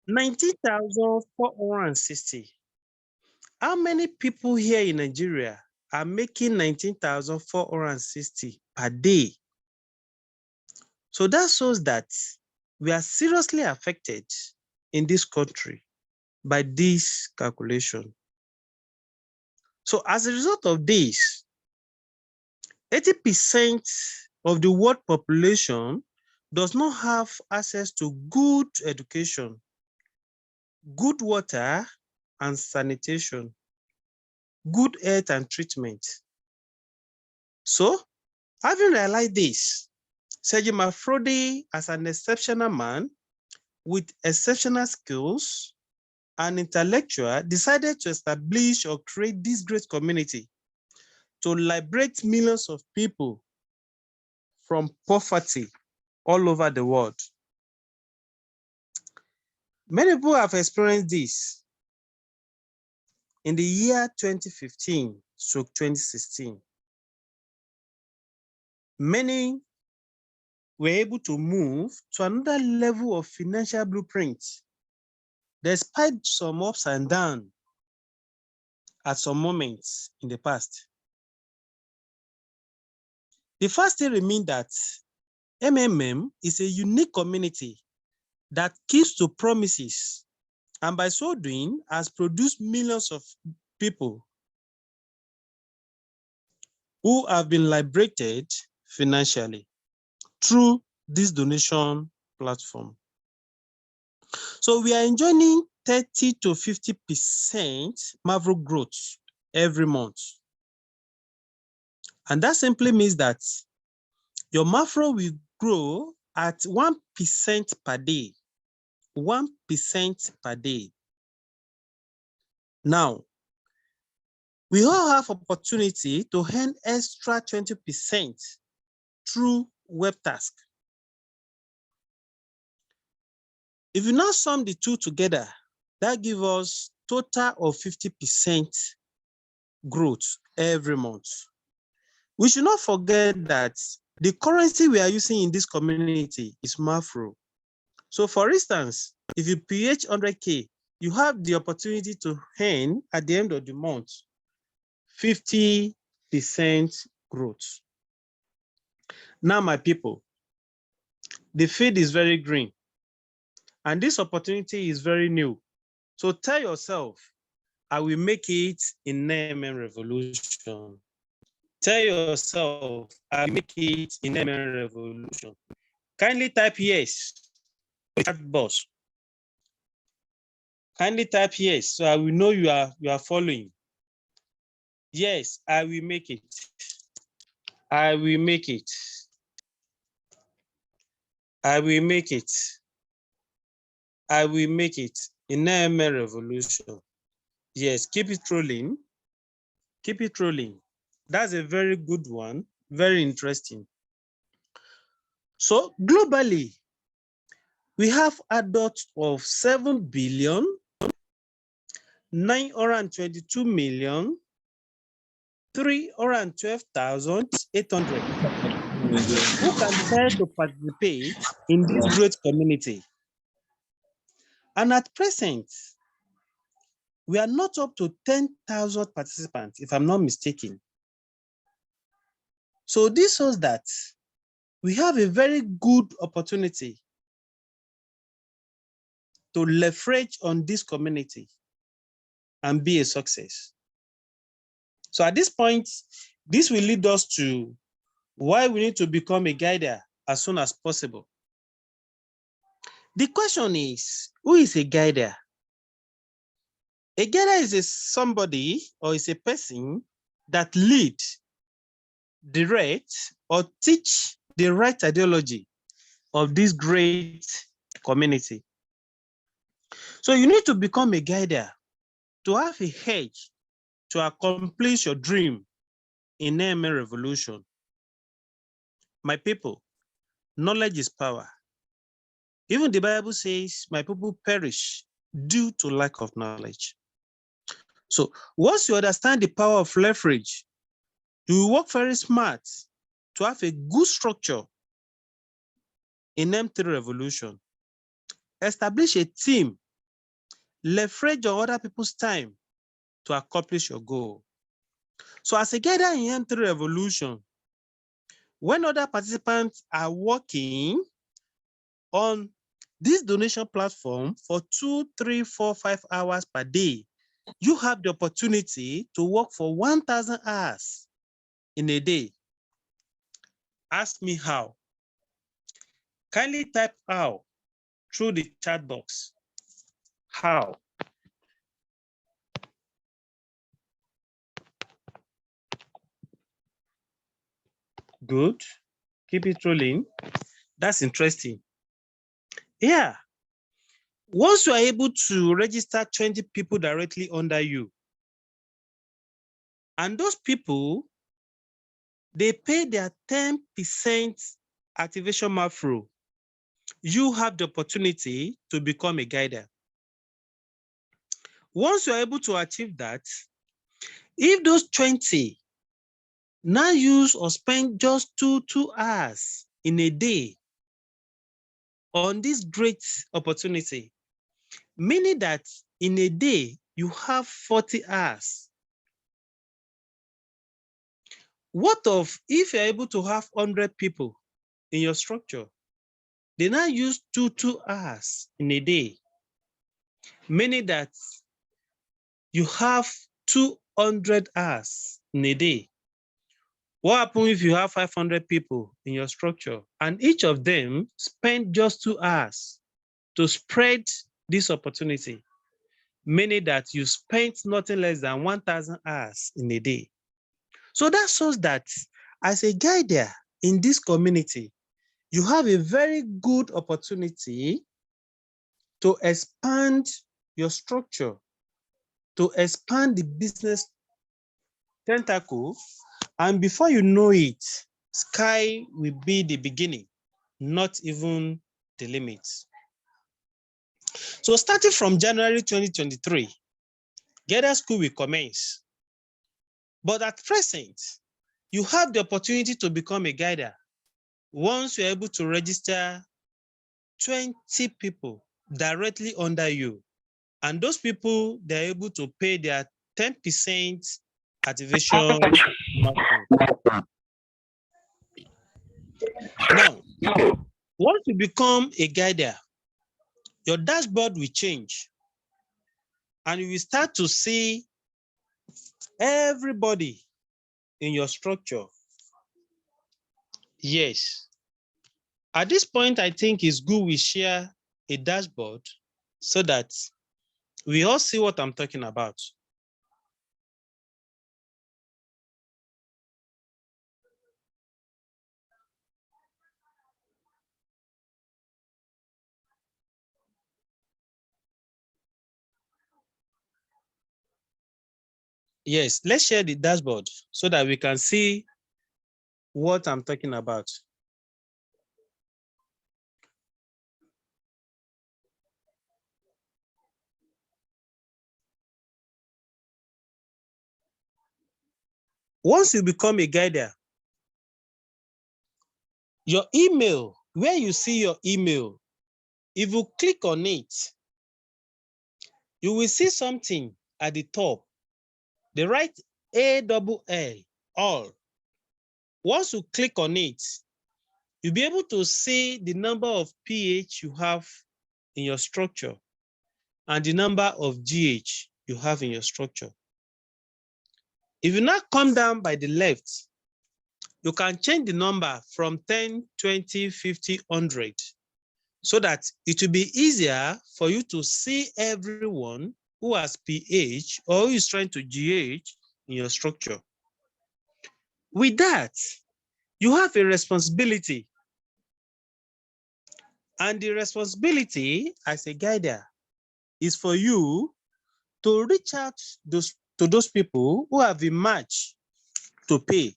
19,460. How many people here in Nigeria are making 19,460 per day? So that shows that we are seriously affected in this country by this calculation. So as a result of this, 80% of the world population does not have access to good education, good water and sanitation, good health and treatment. So, having realized this, Sergio Mafrodi, as an exceptional man with exceptional skills and intellectual, decided to establish or create this great community to liberate millions of people from poverty all over the world. Many people have experienced this in the year 2015 to 2016. Many were able to move to another level of financial blueprint, despite some ups and downs at some moments in the past. The first thing remains that MMM is a unique community that keeps to promises, and by so doing has produced millions of people who have been liberated financially through this donation platform. So we are enjoying 30 to 50% marvel growth every month. And that simply means that your Mafro will grow at 1% per day. 1% per day. Now, we all have opportunity to earn extra 20% through webtask. If you now sum the two together, that gives us total of 50% growth every month. We should not forget that the currency we are using in this community is Mafro. So for instance, if you PH 100K, you have the opportunity to earn at the end of the month 50% growth. Now, my people, the field is very green and this opportunity is very new. So tell yourself, I will make it in NMM revolution. Tell yourself, I will make it in NMM revolution. Kindly type yes in the chat box. Kindly type yes, so I will know you are following. Yes, I will make it. I will make it. I will make it. I will make it in NMM revolution. Yes, keep it rolling. Keep it rolling. That's a very good one, very interesting. So globally, we have adults of 7,922,312,800 who can decide to participate in this great community. And at present, we are not up to 10,000 participants, if I'm not mistaken. So this shows that we have a very good opportunity to leverage on this community and be a success. So at this point, this will lead us to why we need to become a guider as soon as possible. The question is, who is a guider? A guider is somebody or is a person that lead, direct, or teach the right ideology of this great community. So you need to become a guider to have a hedge to accomplish your dream in NMM revolution. My people, knowledge is power. Even the Bible says, my people perish due to lack of knowledge. So once you understand the power of leverage, you will work very smart to have a good structure in M3 revolution. Establish a team leverage on other people's time to accomplish your goal. So as a guider in M3 Revolution, when other participants are working on this donation platform for 2, 3, 4, 5 hours per day, you have the opportunity to work for 1,000 hours in a day. Ask me how. Kindly type how through the chat box. How? Good. Keep it rolling. That's interesting. Yeah. Once you are able to register 20 people directly under you, and those people, they pay their 10% activation macro, you have the opportunity to become a guider. Once you're able to achieve that, if those 20 now use or spend just 2 hours in a day on this great opportunity, meaning that in a day, you have 40 hours. What of if you're able to have 100 people in your structure? They now use 2 hours in a day, meaning that you have 200 hours in a day. What happens if you have 500 people in your structure and each of them spend just 2 hours to spread this opportunity, meaning that you spent nothing less than 1,000 hours in a day. So that shows that as a guider in this community, you have a very good opportunity to expand your structure, to expand the business tentacle, and before you know it, sky will be the beginning, not even the limit. So starting from January 2023, Guider School will commence. But at present, you have the opportunity to become a guider once you're able to register 20 people directly under you. And those people, they're able to pay their 10% activation. Now, once you become a guider, your dashboard will change. And you will start to see everybody in your structure. Yes. At this point, I think it's good we share a dashboard so that we all see what I'm talking about. Yes, let's share the dashboard so that we can see what I'm talking about. Once you become a guider, your email, where you see your email, if you click on it, you will see something at the top. They write ALL, all. Once you click on it, you'll be able to see the number of PH you have in your structure and the number of GH you have in your structure. If you now come down by the left, you can change the number from 10, 20, 50, 100, so that it will be easier for you to see everyone who has PH or who is trying to GH in your structure. With that, you have a responsibility. And the responsibility as a guider is for you to reach out to those people who have a match to pay.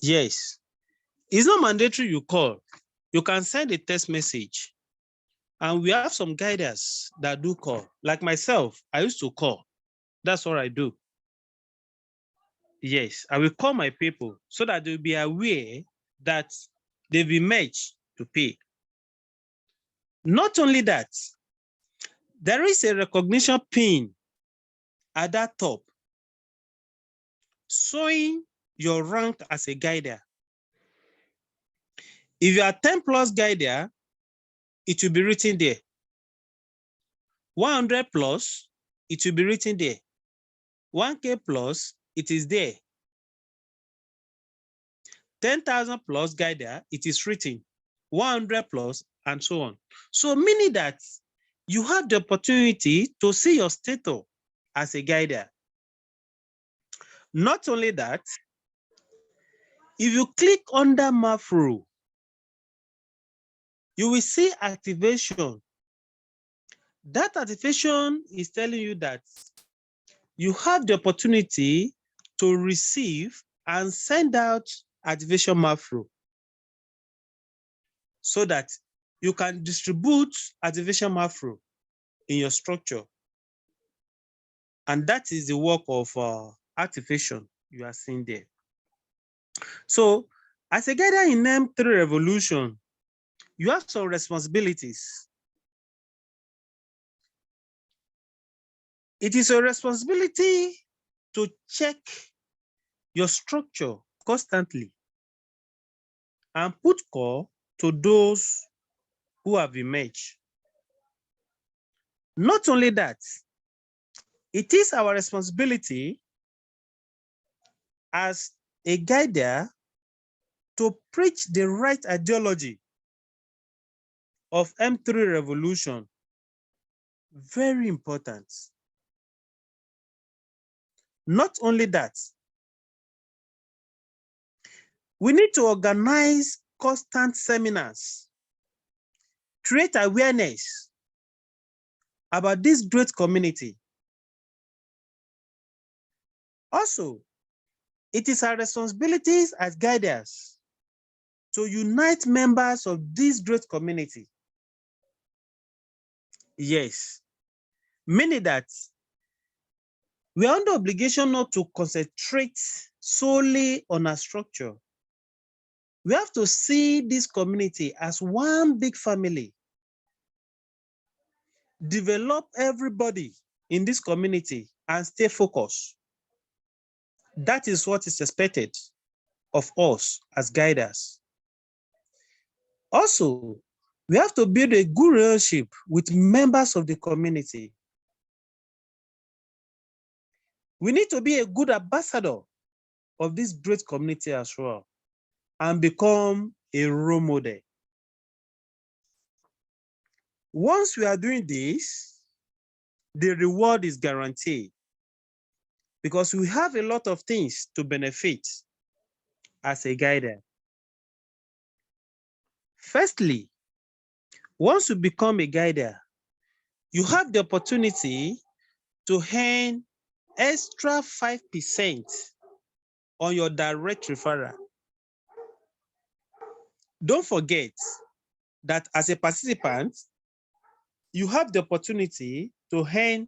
Yes, it's not mandatory you call. You can send a text message. And we have some guiders that do call. Like myself, I used to call. That's what I do. Yes, I will call my people so that they'll be aware that they'll be matched to pay. Not only that, There is a recognition pin at that top showing your rank as a guider. If you are 10 plus guider, it will be written there. 100 plus, it will be written there. 1K plus, it is there. 10,000 plus guider, it is written. 100 plus, and so on. So meaning that you have the opportunity to see your status as a guider. Not only that, if you click under Mafro, you will see activation. That activation is telling you that you have the opportunity to receive and send out activation Mafro so that you can distribute activation Mafro in your structure. And that is the work of activation you are seeing there. So as a guider in M3 Revolution, you have some responsibilities. It is a responsibility to check your structure constantly and put call to those who have emerged. Not only that, it is our responsibility as a guider to preach the right ideology of M3 Revolution. Very important. Not only that, we need to organize constant seminars, create awareness about this great community. Also, it is our responsibilities as guiders to unite members of this great community. Yes, meaning that we are under obligation not to concentrate solely on our structure. We have to see this community as one big family. Develop everybody in this community and stay focused. That is what is expected of us as guiders. Also, we have to build a good relationship with members of the community. We need to be a good ambassador of this great community as well and become a role model. Once we are doing this, the reward is guaranteed because we have a lot of things to benefit as a guider. Firstly, once you become a guider, you have the opportunity to earn extra 5% on your direct referral. Don't forget that as a participant, you have the opportunity to earn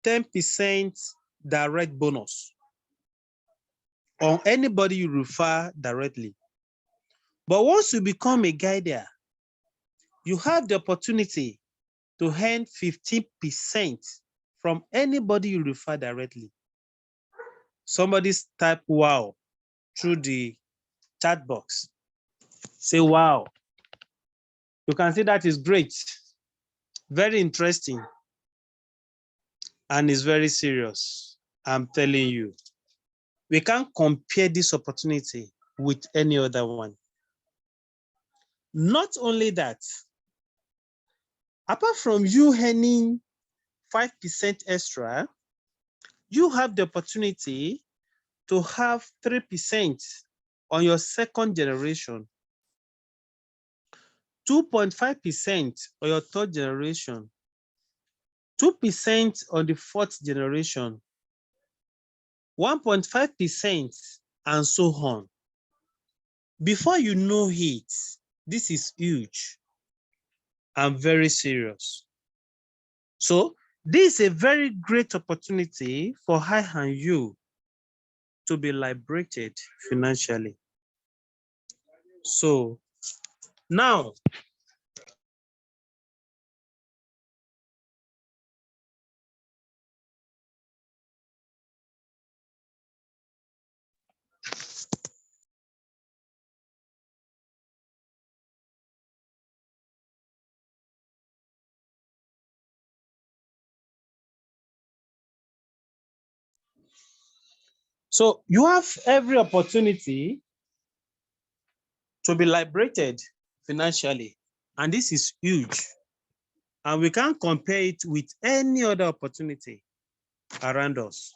10% direct bonus on anybody you refer directly. But once you become a guider, you have the opportunity to earn 15% from anybody you refer directly. Somebody type wow through the chat box. Say wow. You can see that is great. Very interesting. And it's very serious. I'm telling you. We can't compare this opportunity with any other one. Not only that, apart from you earning 5% extra, you have the opportunity to have 3% on your second generation, 2.5% on your third generation, 2% on the fourth generation, 1.5%, and so on. Before you know it, this is huge and very serious. So this is a very great opportunity for I and you to be liberated financially. So now, So you have every opportunity to be liberated financially, and this is huge. And we can't compare it with any other opportunity around us.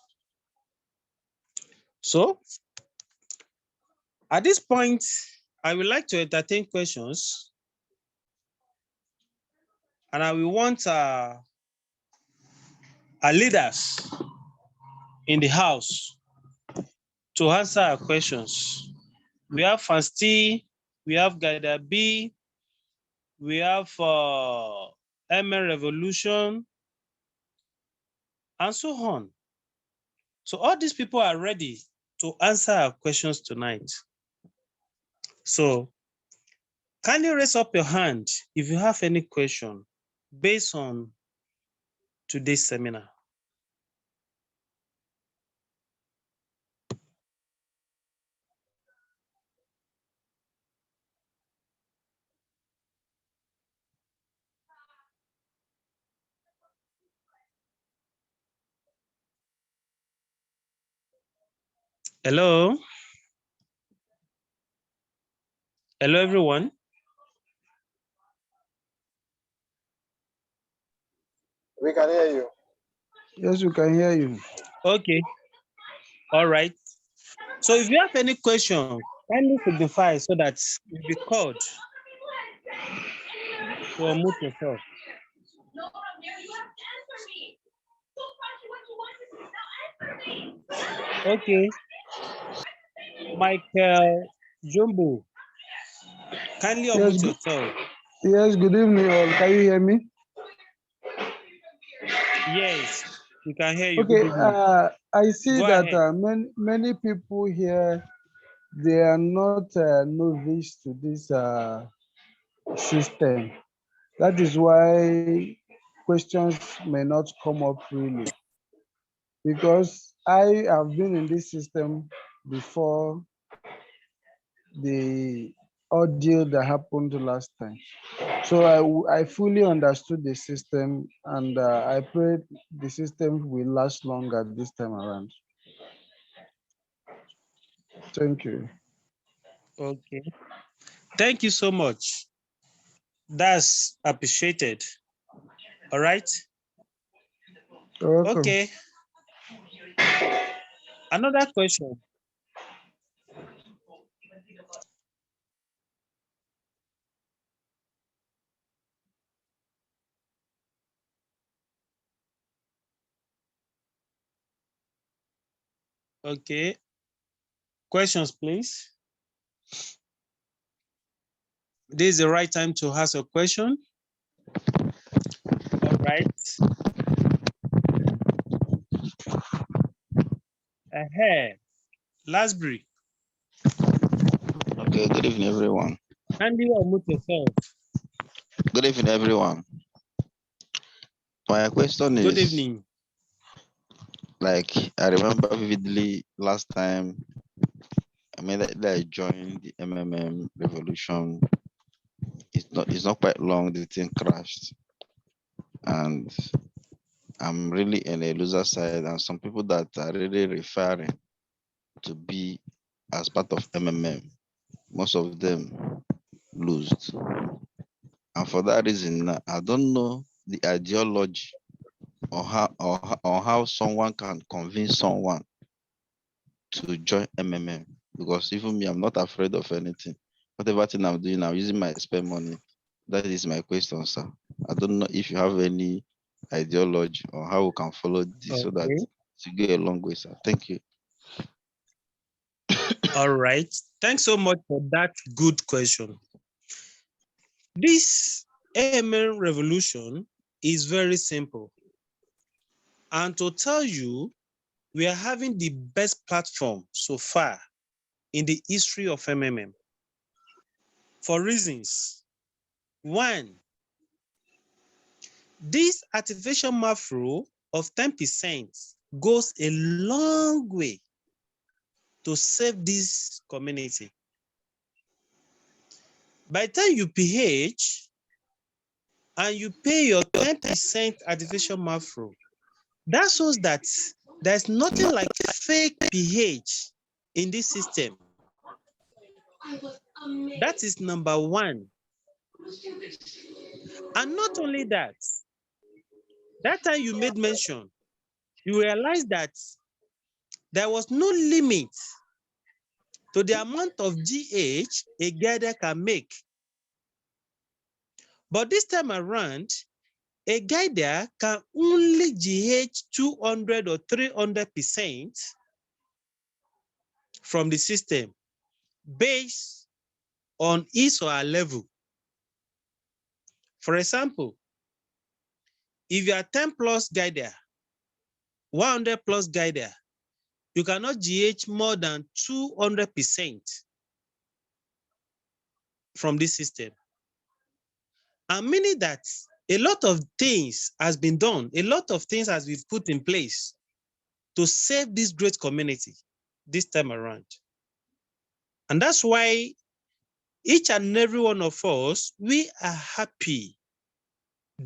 So at this point, I would like to entertain questions, and I will want our leaders in the house to answer our questions. We have Fancy, we have Guida B, we have ML Revolution, and so on. So all these people are ready to answer our questions tonight. So kindly raise up your hand if you have any question based on today's seminar. Hello? Hello, everyone. We can hear you. Yes, we can hear you. Okay. All right. So if you have any question, kindly signify so that you'll be called to unmute yourself. Okay. Michael Jumbo, kindly unmute yourself. Yes, good evening all. Can you hear me? Yes, we can hear you. Okay, Good evening. I see Go that ahead. many people here, they are not novice to this system. That is why questions may not come up freely. Because I have been in this system before the ordeal that happened last time. So I fully understood the system, and I pray the system will last longer this time around. Thank you. Okay. Thank you so much. That's appreciated. All right. You're welcome. Okay. Another question. Okay. Questions, please. This is the right time to ask a question. All right. Ahead. Lasbury. Okay, good evening, everyone. Kindly unmute yourself. Good evening, everyone. My question is, Good evening. like, I remember vividly last time I joined the MMM revolution. It's not quite long, the thing crashed. And I'm really in a loser side, and some people that are really referring to be as part of MMM, most of them lost. And for that reason, I don't know the ideology or how someone can convince someone to join MMM, because even me, I'm not afraid of anything. Whatever thing I'm doing, I'm using my spare money. That is my question, sir. I don't know if you have any ideology or how we can follow this so that to go a long way, sir. Thank you. All right. Thanks so much for that good question. This AML revolution is very simple. And to tell you, we are having the best platform so far in the history of MMM for reasons. One, this artificial macro of 10% goes a long way to save this community. By the time you PH and you pay your 10% artificial macro, that shows that There's nothing like fake PH in this system. That is number one. And not only that, that time you made mention, you realize that there was no limit to the amount of GH a guider can make. But this time around, a guider can only GH 200 or 300% from the system based on his or her level. For example, if you are 10 plus guider, 100 plus guider, you cannot GH more than 200% from this system. And meaning that a lot of things has been done, a lot of things has been put in place to save this great community this time around. And that's why each and every one of us, we are happy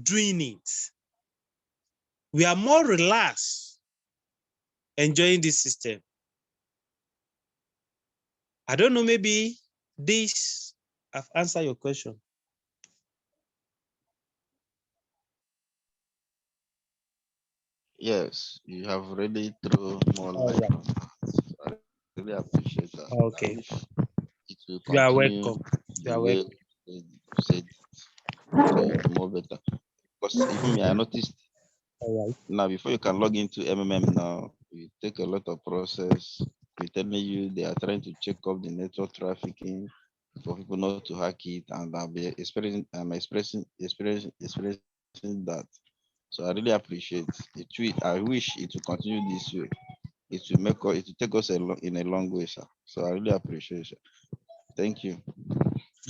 doing it. We are more relaxed enjoying this system. I don't know, maybe this have answered your question. Yes, you have really thrown more light on that. I really appreciate that. Okay. I wish it will You are continue welcome. You the are way welcome. you said, so it will be more better. Because even me, I noticed All right. now before you can log into MMM now, it take a lot of process. We're telling you they are trying to check up the network trafficking for people not to hack it, and I'll be experiencing that. So I really appreciate it. I wish it will continue this way. It will take us in a long way, sir. So I really appreciate it. Thank you.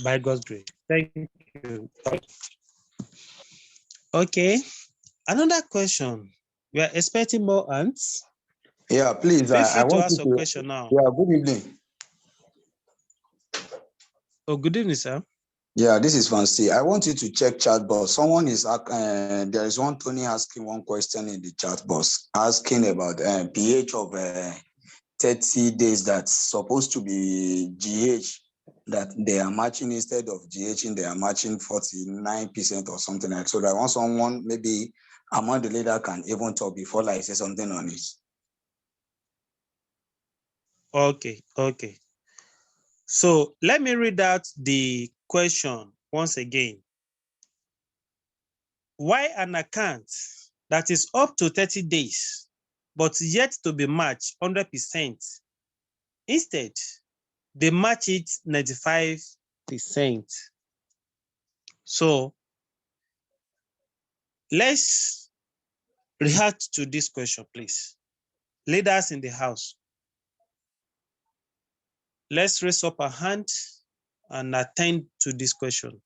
By God's grace. Thank you. Okay. Another question. We are expecting more ants. Yeah, please. Feel I free to want ask you your to. question now. Yeah, good evening. Oh, good evening, sir. Yeah, this is Fancy. I want you to check chat box. Someone is there is one Tony asking one question in the chat box, asking about pH of 30 days that's supposed to be GH, that they are matching instead of GHing, they are matching 49% or something like so. I want someone, maybe among the leader, can even talk before I say something on it. Okay, okay. So let me read out the question once again. Why an account that is up to 30 days, but yet to be matched 100%, instead, they match it 95%. So let's react to this question, please. Leaders in the house, let's raise up our hand and attend to this question.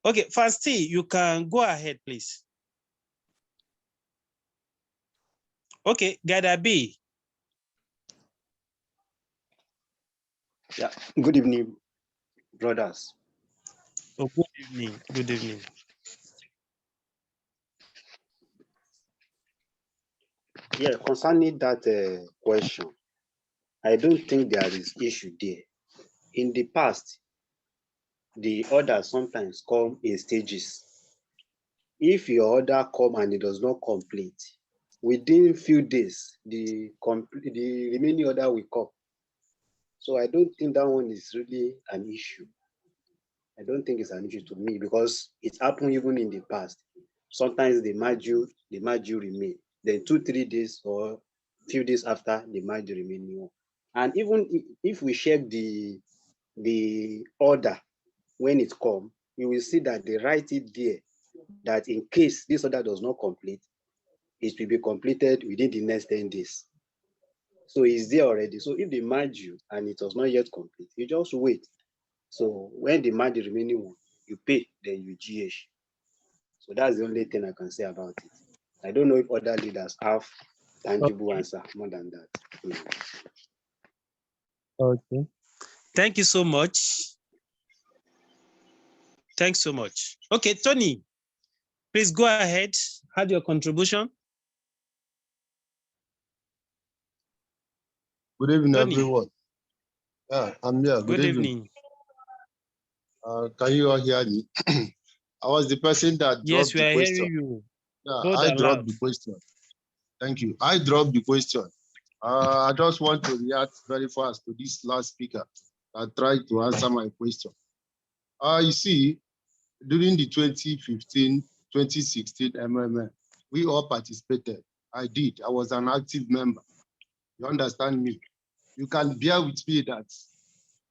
Okay, Fasti, you can go ahead, please. Okay, Gada B. Yeah, good evening, brothers. Oh, good evening. Good evening. Yeah, concerning that question, I don't think there is issue there. In the past, the orders sometimes come in stages. If your order come and it does not complete, within few days, the remaining order will come. So I don't think that one is really an issue. I don't think it's an issue to me because it happened even in the past. Sometimes they merge you remain. Then 2-3 days or few days after, they merge the remaining one. And even if we check the order when it comes, you will see that they write it there that in case this order does not complete, it will be completed within the next 10 days. So it's there already. So if they merge you and it was not yet complete, you just wait. So when they merge the remaining one, you pay, then you GH. So that's the only thing I can say about it. I don't know if other leaders have tangible answer more than that. Okay. Thank you so much. Thanks so much. Okay, Tony, please go ahead. Have your contribution. Good evening, Tony, everyone. Yeah, I'm here. good evening. Can you all hear me? I was the person that Yes, dropped we the are question. hearing you. Yeah, Bold I and dropped loud. the question. Thank you. I dropped the question. I just want to react very fast to this last speaker that tried to answer my question. You see, during the 2015, 2016 MMM, we all participated. I did. I was an active member. You understand me? You can bear with me that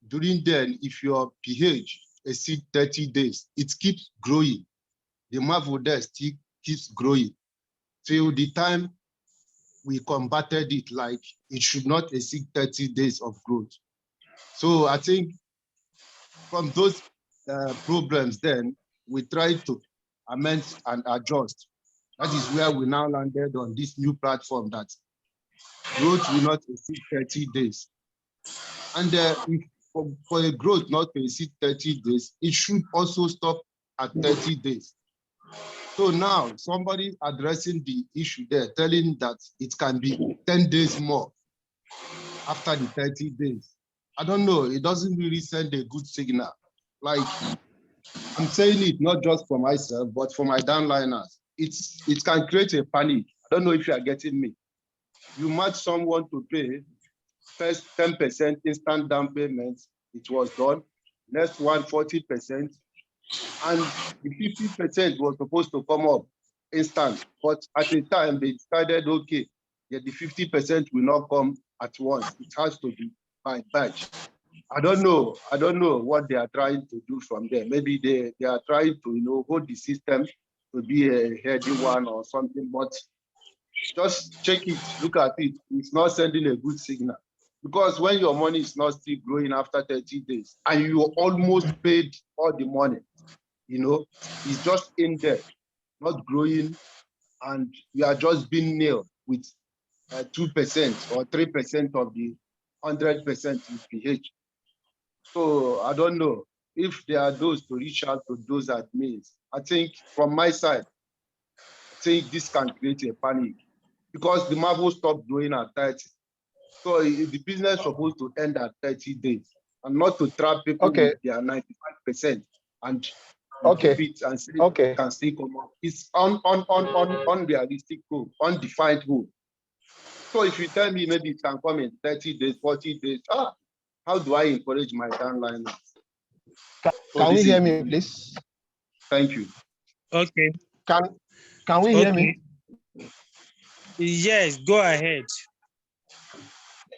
during then, if your pH exceeds 30 days, it keeps growing. The marvel there still keeps growing till the time we combated it, like it should not exceed 30 days of growth. So I think from those problems then, we tried to amend and adjust. That is where we now landed on this new platform that growth will not exceed 30 days. And if for a growth not to exceed 30 days, it should also stop at 30 days. So now somebody addressing the issue there, telling that it can be 10 days more after the 30 days. I don't know, it doesn't really send a good signal. Like, I'm saying it not just for myself, but for my downliners. It can create a panic. I don't know if you are getting me. You match someone to pay first 10% instant down payment, it was done. Next one, 40%. And the 50% was supposed to come up instant. But at the time, they decided, okay, yeah, the 50% will not come at once. It has to be by batch. I don't know what they are trying to do from there. Maybe they are trying to, hold the system to be a healthy one or something, but just check it, look at it. It's not sending a good signal. Because when your money is not still growing after 30 days and you almost paid all the money, it's just in there, not growing, and you are just being nailed with 2% or 3% of the 100% in pH. So I don't know if there are those to reach out to those admins. I think from my side, I think this can create a panic because the marvel stopped growing at 30. So the business is supposed to end at 30 days and not to trap people with their 95% and keep it and say it can still come up. It's unrealistic goal, undefined goal. So if you tell me maybe it can come in 30 days, 40 days, how do I encourage my downliners? Can we hear me, please? Thank you. Okay. Can we hear me? Yes, go ahead.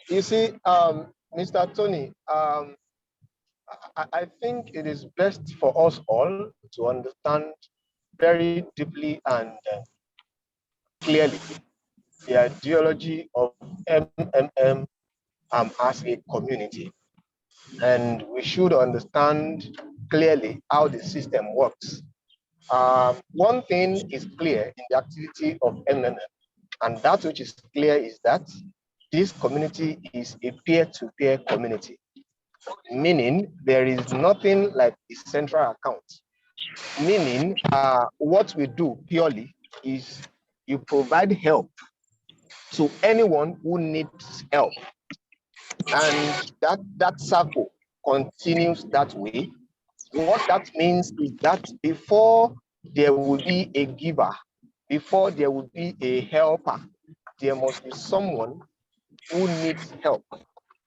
You see, Mr. Tony, I think it is best for us all to understand very deeply and clearly the ideology of MMM as a community. And we should understand clearly how the system works. One thing is clear in the activity of MMM, and that which is clear is that this community is a peer-to-peer community, meaning there is nothing like a central account. Meaning, what we do purely is you provide help to anyone who needs help. And that circle continues that way. What that means is that before there will be a giver, before there will be a helper, there must be someone who needs help.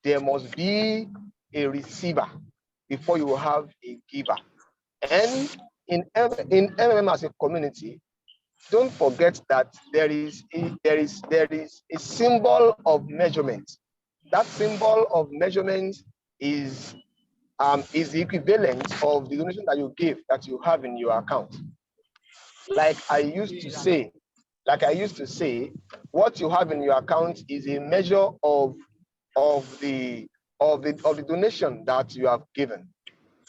There must be a receiver before you will have a giver. And in MMM as a community, don't forget that there is a symbol of measurement. That symbol of measurement is the equivalent of the donation that you give, that you have in your account. Like I used to say, what you have in your account is a measure of the donation that you have given.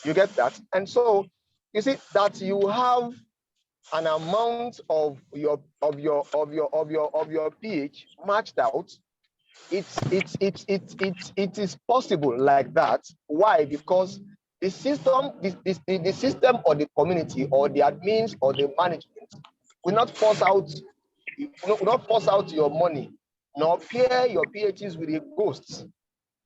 You get that? And so you see that you have an amount of your pH matched out. It is possible like that. Why? Because the system, the system or the community or the admins or the management will not force out your money, nor pair your pHs with a ghost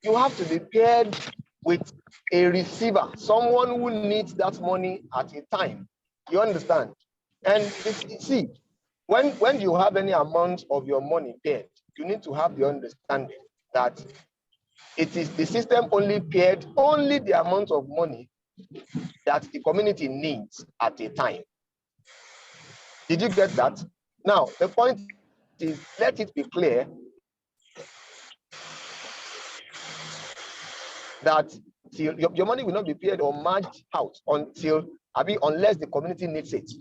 you have to be paired with a receiver, someone who needs that money at a time. You understand? And see, when you have any amount of your money paired, you need to have the understanding that it is the system only paired only the amount of money that the community needs at a time. Did you get that? Now, the point is, let it be clear that your money will not be paid or marged out unless the community needs it.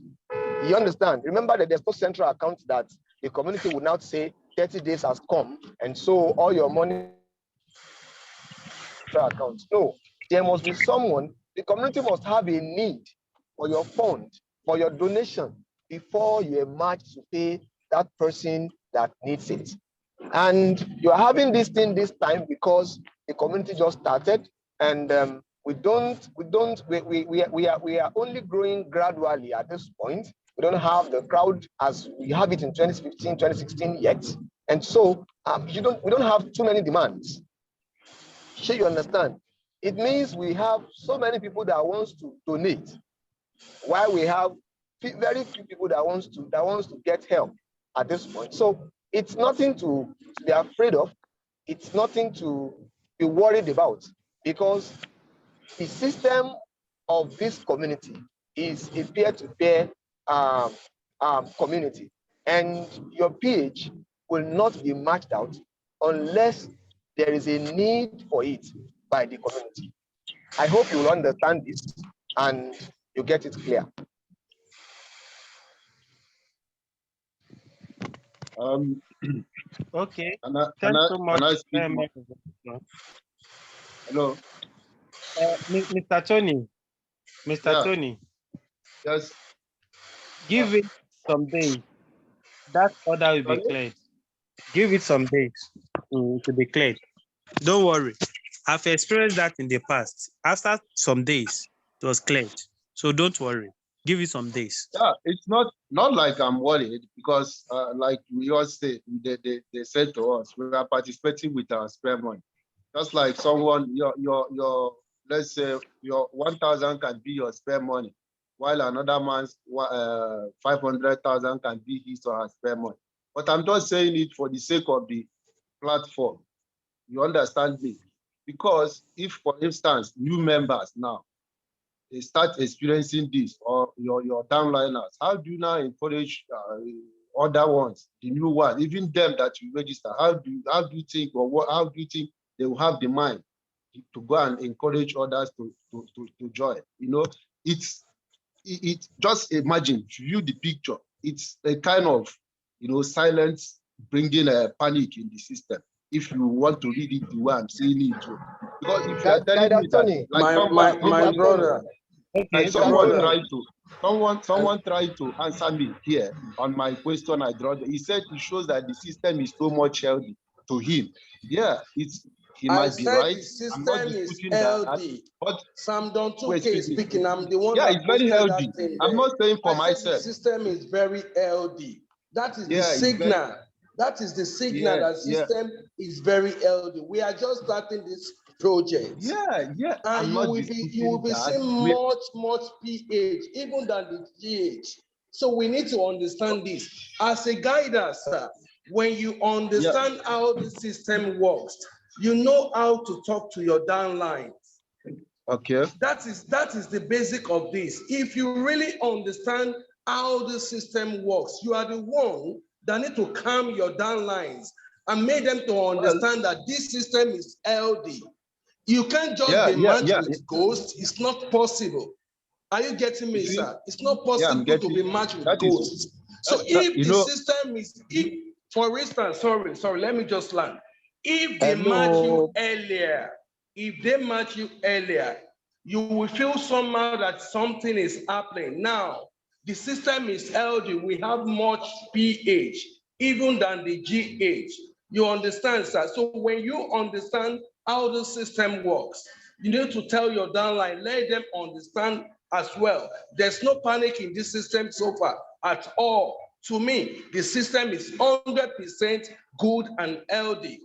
You understand? Remember that there's no central account that the community will now say 30 days has come, and so all your money account. No, there must be someone, the community must have a need for your fund, for your donation, before you emerge to pay that person that needs it. And you're having this thing this time because the community just started, and we are only growing gradually at this point. We don't have the crowd as we have it in 2015, 2016 yet. And so we don't have too many demands. Sure, you understand? It means we have so many people that wants to donate, while we have very few people that wants to get help at this point. So it's nothing to be afraid of. It's nothing to be worried about, because the system of this community is a peer-to-peer community, and your page will not be matched out unless there is a need for it by the community. I hope you will understand this and you get it clear. Okay. Can Thanks I, so much. can I speak more? Hello. Mr. Tony. Mr. Yeah. Tony. Yes. Give it some days. That order will be Sorry? cleared. Give it some days to be cleared. Don't worry. I've experienced that in the past. After some days, it was cleared. So don't worry. Give it some days. Yeah, it's not like I'm worried, because like we all say, they said to us, we are participating with our spare money. Just like someone, your let's say your 1,000 can be your spare money, while another man's 500,000 can be his or her spare money. But I'm just saying it for the sake of the platform. You understand me? Because if, for instance, new members now, they start experiencing this, or your downliners, how do you now encourage other ones, the new ones, even them that you register? How do you think, or how do you think they will have the mind to go and encourage others to join? You know, it's just imagine, view the picture. It's a kind of, silence bringing a panic in the system. If you want to read it the way I'm saying it, because if you are telling me that, like my brother. Like someone tried to answer me here on my question I dropped. He said it shows that the system is so much healthy to him. Yeah, he might be right. The system I'm not is disputing healthy. that, but Sam Don 2K speaking. I'm the one. Yeah, that it's very healthy. I'm not saying for myself. The system is very healthy. That is the signal. That is the signal that system is very healthy. We are just starting this project. Yeah. And you will be seeing much pH, even than the GH. So we need to understand this. As a guider, sir, when you understand how the system works, you know how to talk to your downlines. Okay. That is the basic of this. If you really understand how the system works, you are the one that need to calm your downlines and make them to understand that this system is healthy. You can't just be matched with ghosts. It's not possible. Are you getting me, sir? It's not possible to be matched with ghosts. So if the system is, for instance, sorry, let me just land. If they match you earlier, you will feel somehow that something is happening. Now, the system is healthy. We have much pH, even than the GH. You understand, sir? So when you understand how the system works, you need to tell your downline, let them understand as well. There's no panic in this system so far at all. To me, the system is 100% good and healthy.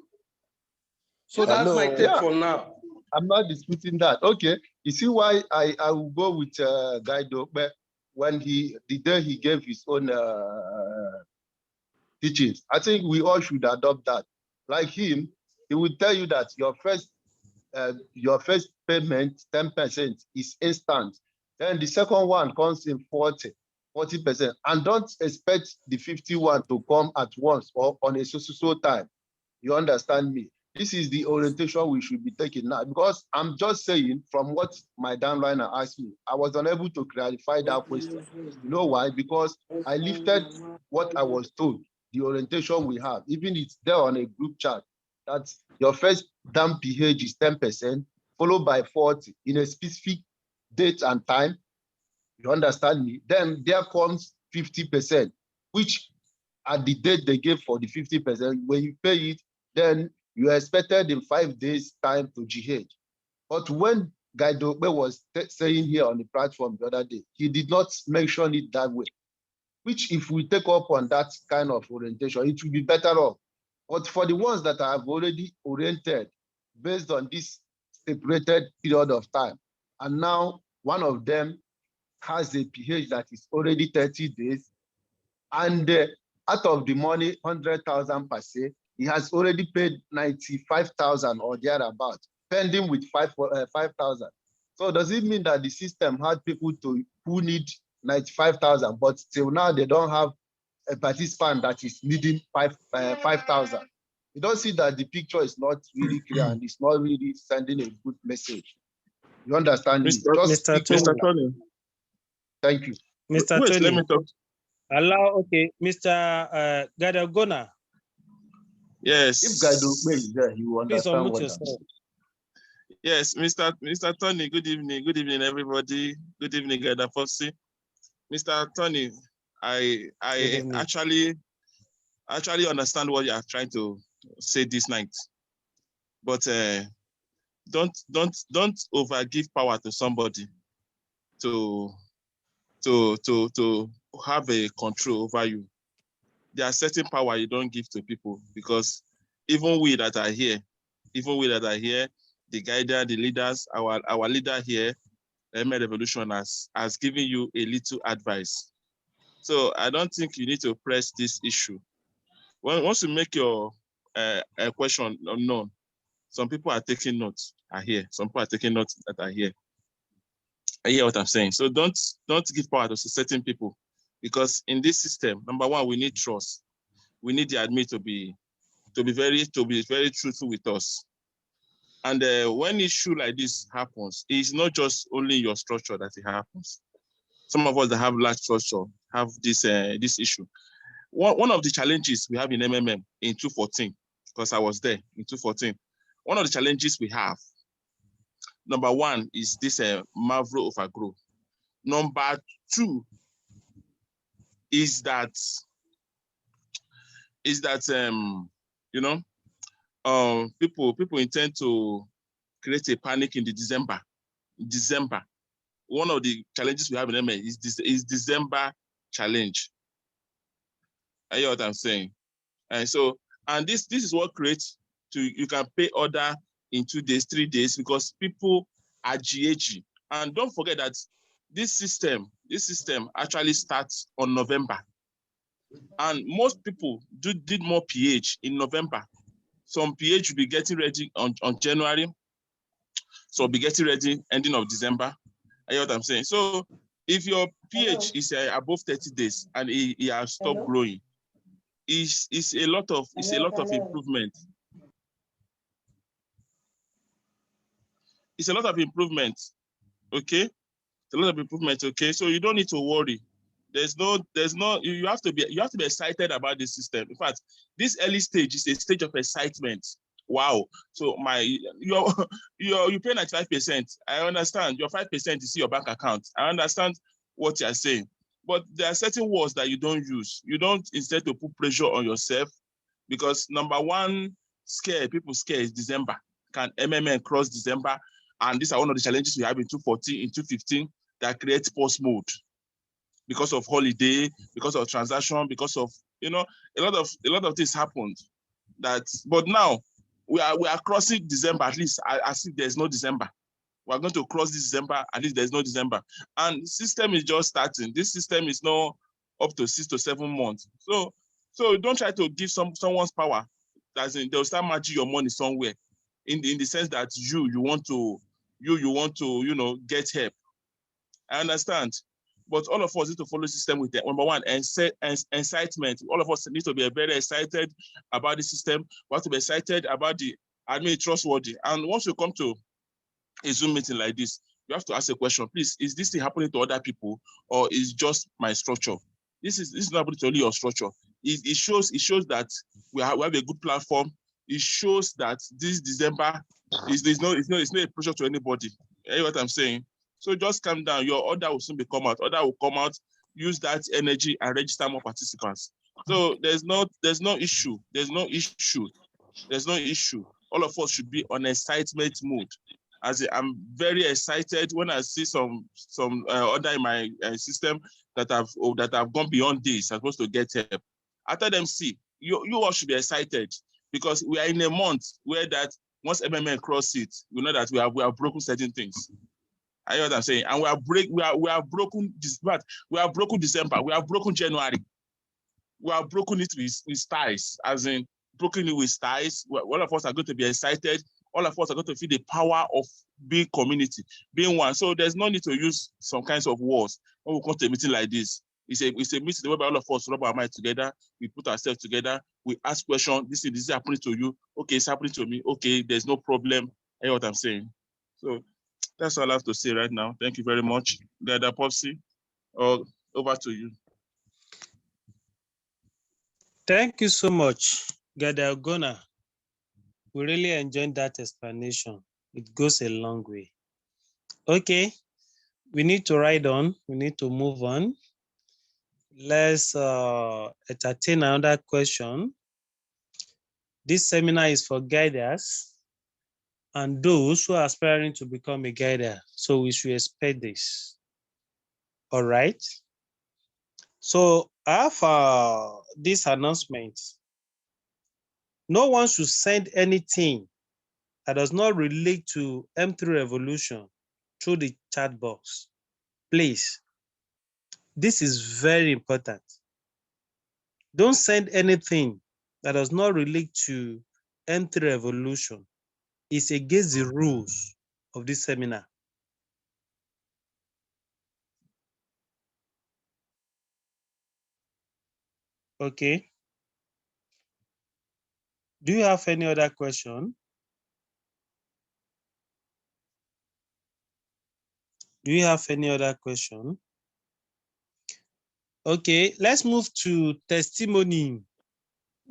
So that's my take Yeah. for now. I'm not disputing that. Okay. You see why I will go with Guy Dope when the day he gave his own teachings. I think we all should adopt that. Like him, he will tell you that your first payment, 10% is instant. Then the second one comes in 40%. And don't expect the 51 to come at once or on a so time. You understand me? This is the orientation we should be taking now, because I'm just saying from what my downliner asked me, I was unable to clarify that question. You know why? Because I lifted what I was told, the orientation we have, even it's there on a group chat, that your first damn pH is 10%, followed by 40 in a specific date and time. You understand me? Then there comes 50%, which at the date they gave for the 50%, when you pay it, then you are expected in 5 days time to GH. But when Guy Dope was saying here on the platform the other day, he did not mention it that way, which if we take up on that kind of orientation, it will be better off. But for the ones that I have already oriented based on this separated period of time, and now one of them has a pH that is already 30 days, and out of the money, 100,000 per se, he has already paid 95,000 or thereabout, pending with 5,000. So does it mean that the system had people who need 95,000, but till now they don't have a participant that is needing 5,000? You don't see that the picture is not really clear and it's not really sending a good message. You understand me? Just Mr. Tony. Thank you. Mr. Wait, Tony, let me talk. okay, Mr. Gadagona. Yes. If Guy Dope is there, he will Please understand unmute what yourself. Yes, Mr. Tony, good evening. Good evening, everybody. Good evening, Gada Fossey. Mr. Tony, I actually understand what you are trying to say this night. But don't overgive power to somebody to have a control over you. There are certain power you don't give to people, because even we that are here, the guider, the leaders, our leader here, ML Revolution has given you a little advice. So I don't think you need to press this issue. Once you make your question known, some people are taking notes. Are here. Some people are taking notes that are here. I hear what I'm saying. So don't give power to certain people, because in this system, number one, we need trust. We need the admin to be very truthful with us. And when issue like this happens, it's not just only your structure that it happens. Some of us that have large structure have this issue. One of the challenges we have in MMM in 2014, because I was there in 2014, one of the challenges we have, number one, is this Mavro overgrow. Number two is that people intend to create a panic in December. One of the challenges we have in MA is December challenge. I hear what I'm saying. And so, this is what creates you can pay order in 2 days, 3 days, because people are GHG. And don't forget that this system actually starts on November. And most people did more pH in November. Some pH will be getting ready on January. So we'll be getting ready ending of December. I hear what I'm saying. So if your pH is above 30 days and it has stopped growing, it's a lot of improvement. It's a lot of improvement. Okay? It's a lot of improvement, okay? So you don't need to worry. You have to be excited about this system. In fact, this early stage is a stage of excitement. Wow. So you pay 95%. I understand. Your 5% is in your bank account. I understand what you are saying. But there are certain words that you don't use. You don't, instead to put pressure on yourself, because number one people scare is December. Can MMN cross December? And these are one of the challenges we have in 2014, in 2015, that creates post mode. Because of holiday, because of transaction, because of a lot of things happened. But now we are crossing December, at least as if there's no December. We're going to cross this December, at least there's no December. And the system is just starting. This system is not up to 6 to 7 months. So don't try to give someone's power. As in, they'll start matching your money somewhere. In the sense that you want to, you know, get help. I understand. But all of us need to follow the system with that. Number one, excitement. All of us need to be very excited about the system. We have to be excited about the admin trustworthy. And once you come to a Zoom meeting like this, you have to ask a question. Please, is this thing happening to other people, or is just my structure? This is not happening to only your structure. It shows that we have a good platform. It shows that this December it's not a pressure to anybody. You know what I'm saying? So just calm down. Your order will soon come out. Order will come out. Use that energy and register more participants. So there's no issue. There's no issue. All of us should be on excitement mode. I'm very excited when I see some order in my system that have gone beyond this. I'm supposed to get help. After them, see you all should be excited, because we are in a month where that once MMM cross it, we know that we have broken certain things. I know what I'm saying, and we have broken this, but we have broken December, we have broken January, we have broken it with ties, as in broken it with ties. All of us are going to be excited. All of us are going to feel the power of being community, being one. So there's no need to use some kinds of words when we come to a meeting like this. It's a meeting where all of us rub our minds together, we put ourselves together, we ask questions. This is happening to you. Okay, it's happening to me. Okay, there's no problem. I know what I'm saying. So that's all I have to say right now. Thank you very much. Dada Popsy, over to you. Thank you so much, Gada Ogona. We really enjoyed that explanation. It goes a long way. Okay, we need to ride on. We need to move on. Let's entertain another question. This seminar is for guiders and those who are aspiring to become a guider. So we should expect this. All right. So I have this announcement. No one should send anything that does not relate to M3 Revolution through the chat box. Please, this is very important. Don't send anything that does not relate to M3 Revolution. It's against the rules of this seminar. Okay. Do you have any other question? Do you have any other question? Okay, let's move to testimony.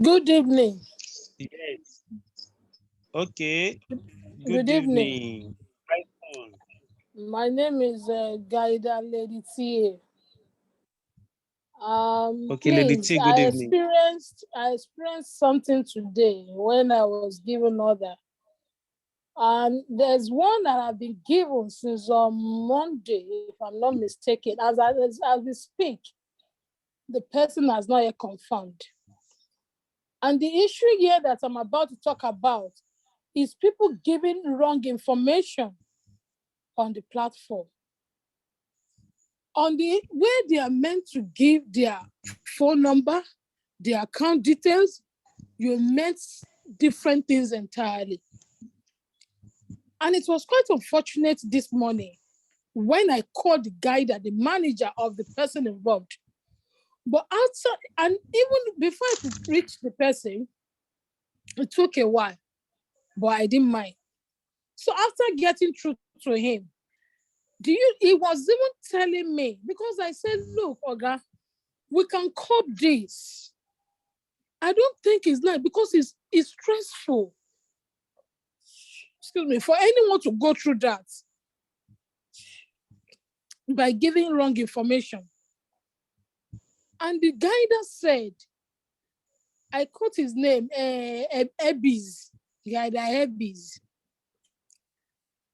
Good evening. Yes. Okay. Good evening. My name is Guida Lady T. Okay, Lady T, good evening. I experienced something today when I was given order. And there's one that I've been given since Monday, if I'm not mistaken. As we speak, the person has not yet confirmed. And the issue here that I'm about to talk about is people giving wrong information on the platform. Where they are meant to give their phone number, their account details, you meant different things entirely. And it was quite unfortunate this morning when I called the guider, the manager of the person involved. But outside, and even before I could reach the person, it took a while, but I didn't mind. So after getting through to him, he was even telling me, because I said, look, Oga, we can cope this. I don't think it's nice because it's stressful. Excuse me, for anyone to go through that by giving wrong information. And the guider said, I quote his name, Ebis, Guider Ebis.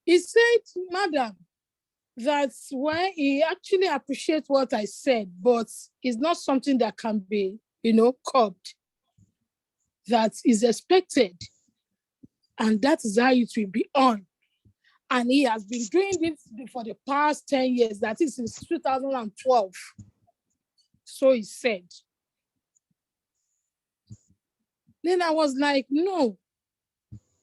He said, Madam, that's why he actually appreciates what I said, but it's not something that can be, coped. That is expected. And that is how it will be on. And he has been doing this for the past 10 years, that is since 2012. So he said. Then I was like, no,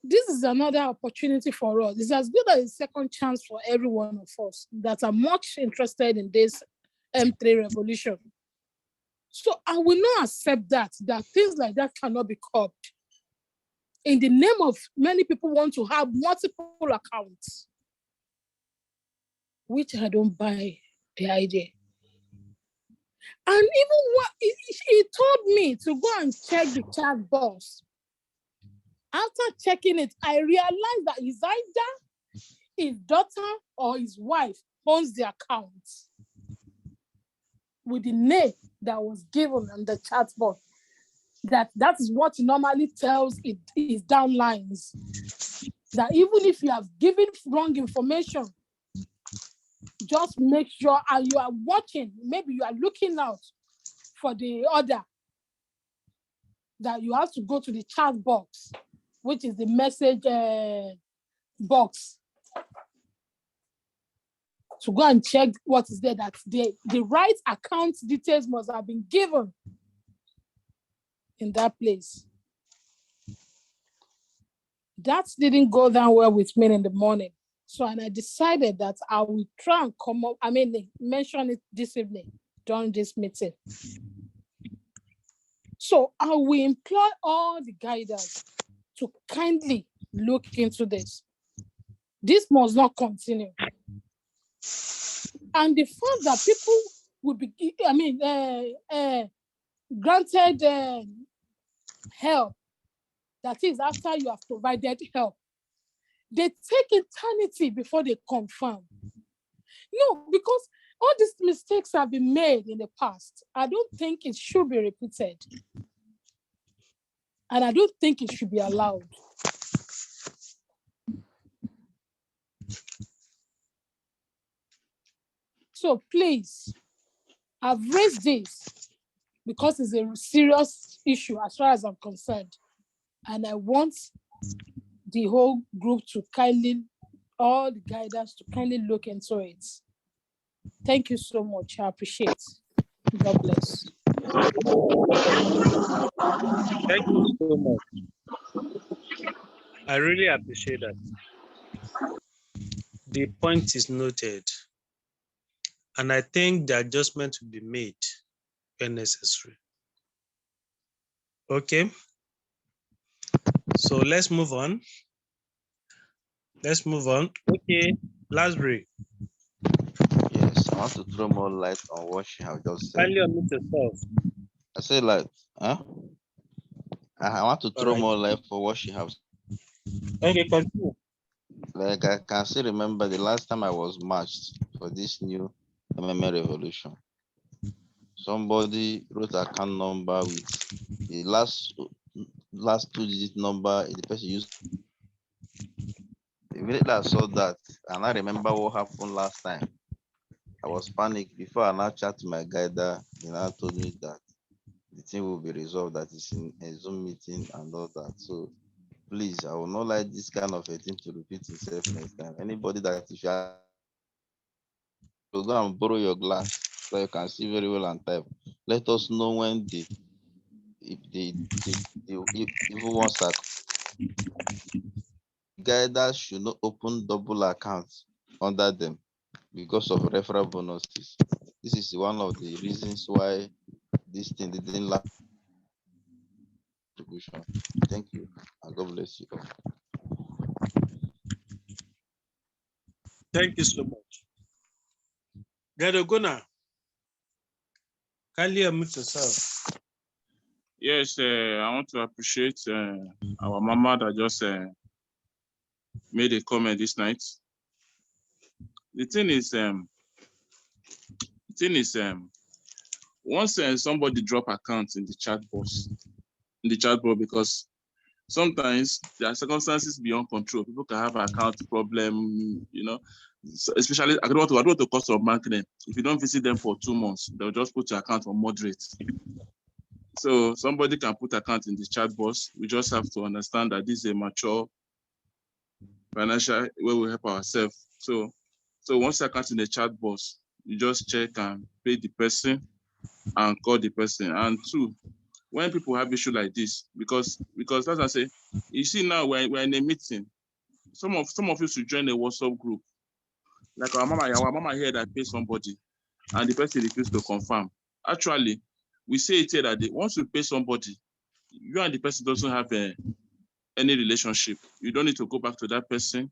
this is another opportunity for us. It's as good as a second chance for every one of us that are much interested in this M3 revolution. So I will not accept that things like that cannot be curbed. In the name of many people want to have multiple accounts, which I don't buy the idea. And even what he told me to go and check the chat box. After checking it, I realized that it's either his daughter or his wife owns the account with the name that was given on the chat box. That is what normally tells his downlines. That even if you have given wrong information, just make sure you are watching, maybe you are looking out for the order, that you have to go to the chat box, which is the message box, to go and check what is there, that the right account details must have been given in that place. That didn't go down well with me in the morning. So, and I decided that I will try and mention it this evening during this meeting. So I will employ all the guiders to kindly look into this. This must not continue. And the fact that people will be, granted help, that is after you have provided help, they take eternity before they confirm. No, because all these mistakes have been made in the past. I don't think it should be repeated. And I don't think it should be allowed. So please, I've raised this because it's a serious issue as far as I'm concerned. And I want the whole group to kindly, all the guidance to kindly look into it. Thank you so much. I appreciate it. God bless. Thank you so much. I really appreciate that. The point is noted. And I think the adjustment will be made when necessary. Okay. So let's move on. Okay, Lasbury. Yes, I want to throw more light on what she have just said. Kindly unmute yourself. I say light, huh? I want to throw right. more light for what she has. Okay, continue. Like I can still remember the last time I was matched for this new MMA revolution. Somebody wrote account number with the last 2-digit number the person used. Immediately I saw that, and I remember what happened last time. I was panicked before I now chat to my guider. He now told me that the thing will be resolved, that it's in a Zoom meeting and all that. So please, I will not like this kind of a thing to repeat itself next time. Anybody that if you are to go and borrow your glass so you can see very well and type, let us know when the evil ones are. Guiders should not open double accounts under them because of referral bonuses. This is one of the reasons why this thing didn't last. Thank you, and God bless you all. Thank you so much. Gadoguna, kindly unmute yourself. Yes, I want to appreciate our mama that just made a comment this night. The thing is, once somebody drop accounts in the chat box, because sometimes there are circumstances beyond control. People can have account problem, you know. So especially, I don't want to cost of marketing. If you don't visit them for 2 months, they'll just put your account on moderate. So somebody can put account in the chat box. We just have to understand that this is a mature financial where we help ourselves. So once account in the chat box, you just check and pay the person and call the person. And two, when people have issue like this, because as I say, you see now we're in a meeting. Some of you should join a WhatsApp group. Like our mama here that pay somebody, and the person refused to confirm. Actually, we say it here that once you pay somebody, you and the person doesn't have any relationship. You don't need to go back to that person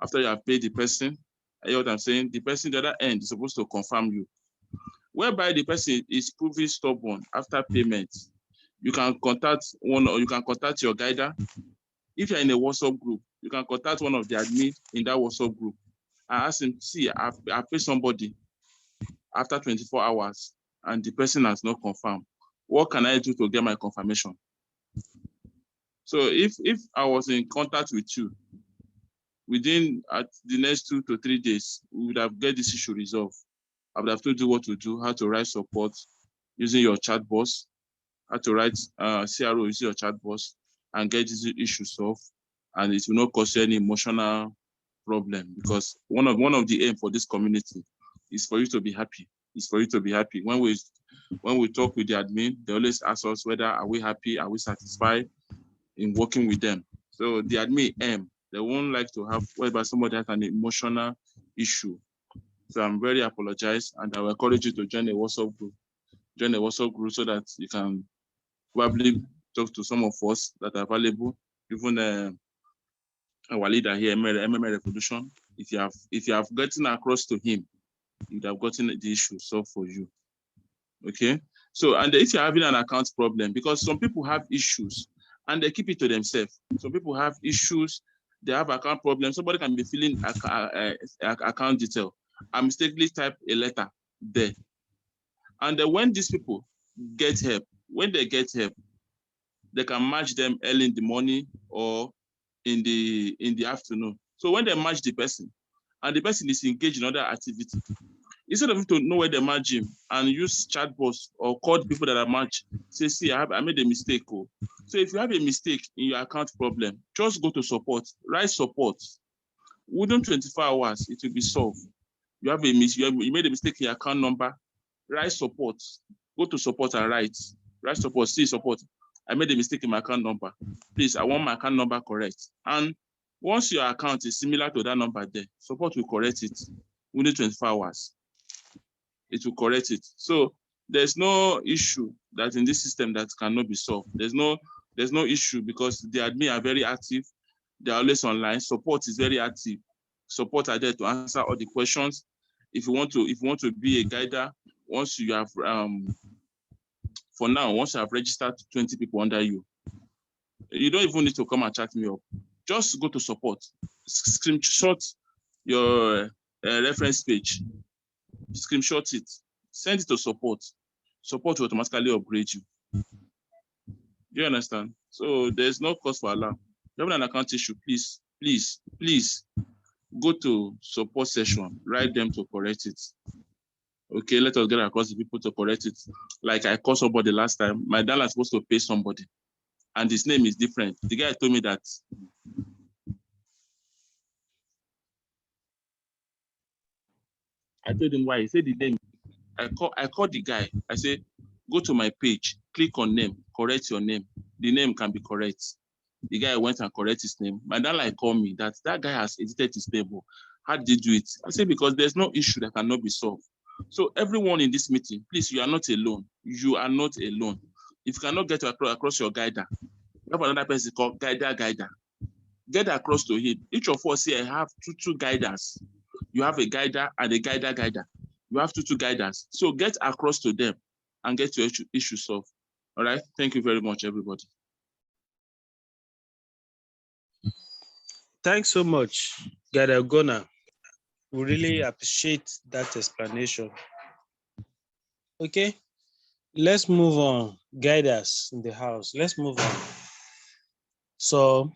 after you have paid the person. You know what I'm saying? The person at the other end is supposed to confirm you. Whereby the person is proving stubborn after payment, you can contact one, or you can contact your guider. If you're in a WhatsApp group, you can contact one of the admin in that WhatsApp group and ask him, see, I paid somebody after 24 hours and the person has not confirmed. What can I do to get my confirmation? So if I was in contact with you, within the next 2 to 3 days, we would have get this issue resolved. I would have told you what to do, how to write support using your chat box, how to write CRO using your chat box, and get this issue solved. And it will not cause you any emotional problem, because one of the aim for this community is for you to be happy. It's for you to be happy. When we talk with the admin, they always ask us whether are we happy, are we satisfied in working with them. So the admin aim, they won't like to have whether somebody has an emotional issue. So I'm very apologize, and I will encourage you to join a WhatsApp group. Join a WhatsApp group so that you can probably talk to some of us that are available. Even our leader here, MMA Revolution. If you have gotten across to him, you'd have gotten the issue solved for you. Okay. So, and if you're having an account problem, because some people have issues and they keep it to themselves. Some people have issues, they have account problems. Somebody can be filling account detail and mistakenly type a letter there. And when these people get help, when they get help, they can match them early in the morning or in the afternoon. So when they match the person and the person is engaged in other activity, instead of you to know where they match him and use chatbots or call the people that are matched, say, see, I made a mistake. Oh. So if you have a mistake in your account problem, just go to support, write support. Within 24 hours, it will be solved. You have you made a mistake in your account number, write support, go to support and write support, see support. I made a mistake in my account number. Please, I want my account number correct. And once your account is similar to that number there, support will correct it within 24 hours. It will correct it. So there's no issue that in this system that cannot be solved. There's no issue because the admin are very active. They're always online. Support is very active. Support are there to answer all the questions. If you want to be a guider, once you have for now, once you have registered 20 people under you, you don't even need to come and chat me up. Just go to support, screenshot your reference page, screenshot it, send it to support. Support will automatically upgrade you. Do you understand? So there's no cost for alarm. You have an account issue, please go to support session, write them to correct it. Okay, let us get across the people to correct it. Like I called somebody last time, my dad is supposed to pay somebody, and his name is different. The guy told me that I told him why. He said the name. I called the guy. I said, go to my page, click on name, correct your name. The name can be correct. The guy went and corrected his name. My dad called me that guy has edited his table. How did you do it? I said, because there's no issue that cannot be solved. So everyone in this meeting, please, you are not alone. You are not alone. If you cannot get across your guider, you have another person called guider. Get across to him. Each of us here have two guiders. You have a guider and a guider. You have two guiders. So get across to them and get your issue solved. All right. Thank you very much, everybody. Thanks so much, Gada Gona. We really appreciate that explanation. Okay, let's move on. Guide us in the house. Let's move on. So,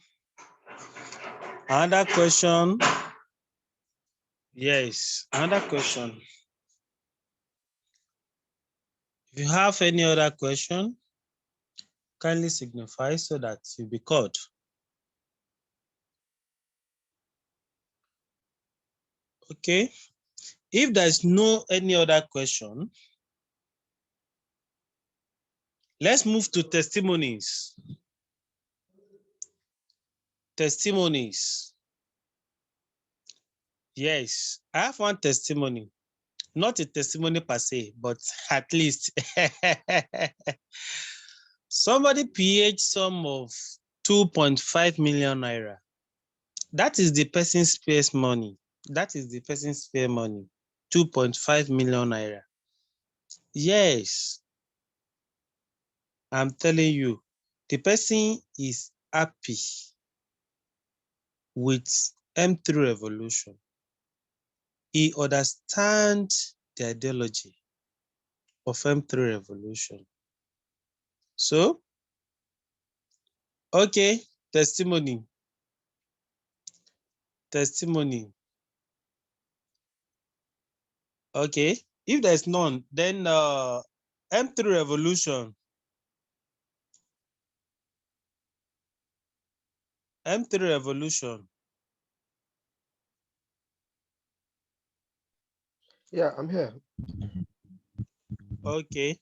another question. Yes, another question. If you have any other question, kindly signify so that you'll be called. Okay. If there's no any other question, let's move to testimonies. Testimonies. Yes, I have one testimony. Not a testimony per se, but at least somebody paid sum of 2.5 million naira. That is the person's space money. That is the person's spare money. 2.5 million naira. Yes, I'm telling you, the person is happy with M3 Revolution. He understands the ideology of M3 Revolution. So, okay, testimony. Testimony. Okay, if there's none, then M3 Revolution. M3 Revolution. Yeah, I'm here. Okay.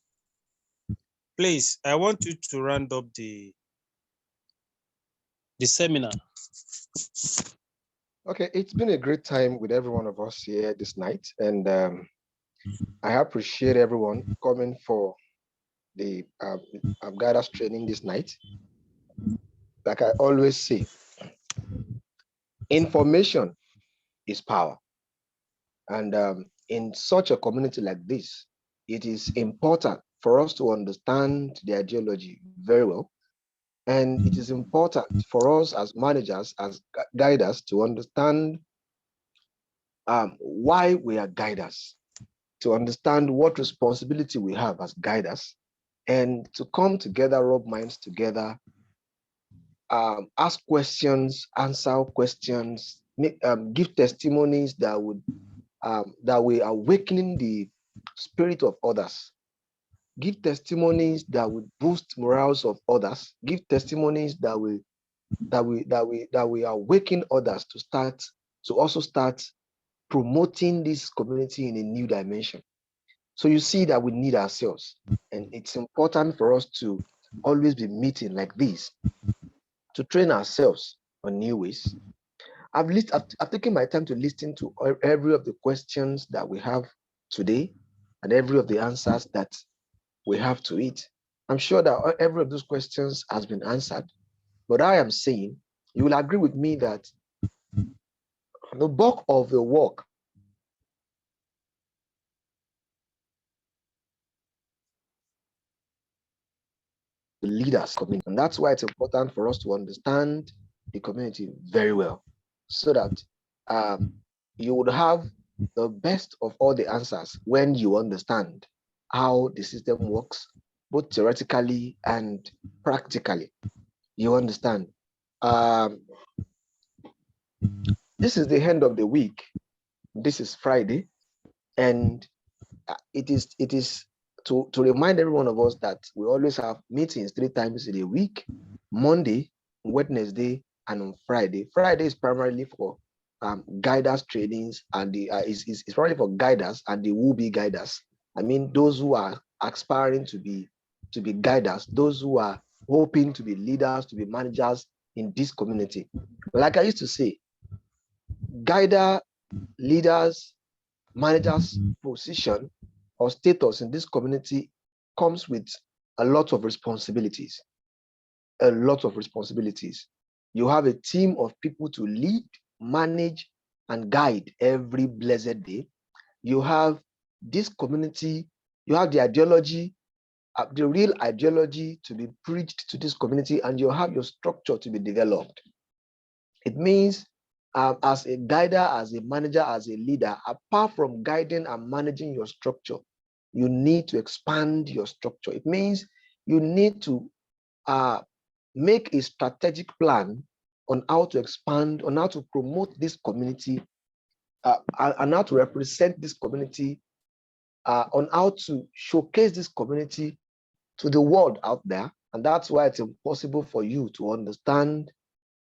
Please, I want you to round up the seminar. Okay, it's been a great time with every one of us here this night, and I appreciate everyone coming for the guidance training this night. Like I always say, information is power, and in such a community like this, it is important for us to understand the ideology very well. And it is important for us as managers, as guiders, to understand why we are guiders, to understand what responsibility we have as guiders, and to come together, rub minds together, ask questions, answer questions, give testimonies that will awakening the spirit of others. Give testimonies that will boost morals of others. Give testimonies that will awaken others to also start promoting this community in a new dimension. So you see that we need ourselves, and it's important for us to always be meeting like this to train ourselves on new ways. I've taken my time to listen to every of the questions that we have today and every of the answers that we have to it. I'm sure that every of those questions has been answered, but I am saying, you will agree with me that the bulk of the work the leaders community, and that's why it's important for us to understand the community very well, so that you would have the best of all the answers when you understand how the system works, both theoretically and practically. You understand? This is the end of the week. This is Friday, and it is to remind every one of us that we always have meetings 3 times in a week: Monday, Wednesday, and on Friday. Friday is primarily for guiders trainings, and is primarily for guiders and the will-be guiders. I mean, those who are aspiring to be guiders, those who are hoping to be leaders, to be managers in this community. Like I used to say, guider, leaders, managers' position or status in this community comes with a lot of responsibilities. A lot of responsibilities. You have a team of people to lead, manage, and guide every blessed day. You have this community, you have the ideology, the real ideology to be preached to this community, and you have your structure to be developed. It means as a guider, as a manager, as a leader, apart from guiding and managing your structure, you need to expand your structure. It means you need to make a strategic plan on how to expand, on how to promote this community, and how to represent this community, on how to showcase this community to the world out there. And that's why it's impossible for you to understand